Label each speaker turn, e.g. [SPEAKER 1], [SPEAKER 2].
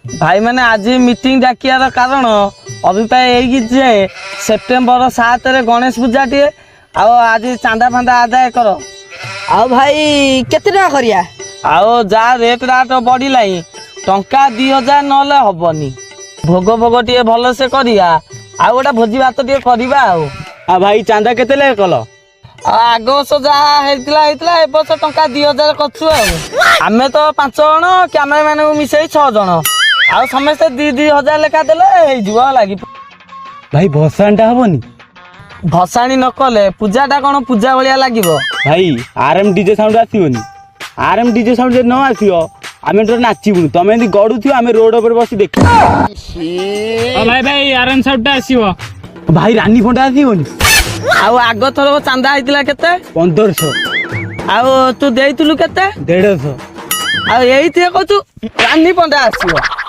[SPEAKER 1] भाई मैंने आज मीटिंग डाकियार कारण अभिप्राय यही जे सेप्टेम्बर 7 रे गणेश पूजा टे आज चांदा फांदा आदाय कर।
[SPEAKER 2] ଆଉ ଭାଇ କେତେ ଟଙ୍କା କରିବା?
[SPEAKER 1] जा रेट राट बढ़िलाई टंका 2000 नले हबनी। भोग भोग टे भल से करिया गोटे भोजी भात टे करवा।
[SPEAKER 3] आ भाई चांदा केते ले कल?
[SPEAKER 1] आग वर्ष जहाँ ए वर्ष टंका 2000 करछु। आमे तो 5 जण कैमरा मैन को मिसई 6 जण समस्ते 2-2 लेखा देले लगी।
[SPEAKER 3] भाई भसाणटा हबनी?
[SPEAKER 1] भसाणी न कले पूजाटा कौन पूजा भाया लगे।
[SPEAKER 3] भाई आरएम डीजे साउंड आसीबनी? आरएम डीजे साउंड जे न आसीओ आमे तो नाचिबुनी। तमे एंदी गडु थियो आमे रोड ऊपर बसी देख।
[SPEAKER 4] भाई भाई आरएम साउंड टा आसीबो।
[SPEAKER 3] भाई रानी फंडा आसीबनी?
[SPEAKER 1] आग थर चांदा होइतिला केते?
[SPEAKER 3] 1500।
[SPEAKER 1] तू देइतलु केते?
[SPEAKER 3] 150।
[SPEAKER 1] यही कहू रानी पंडा आसीबो।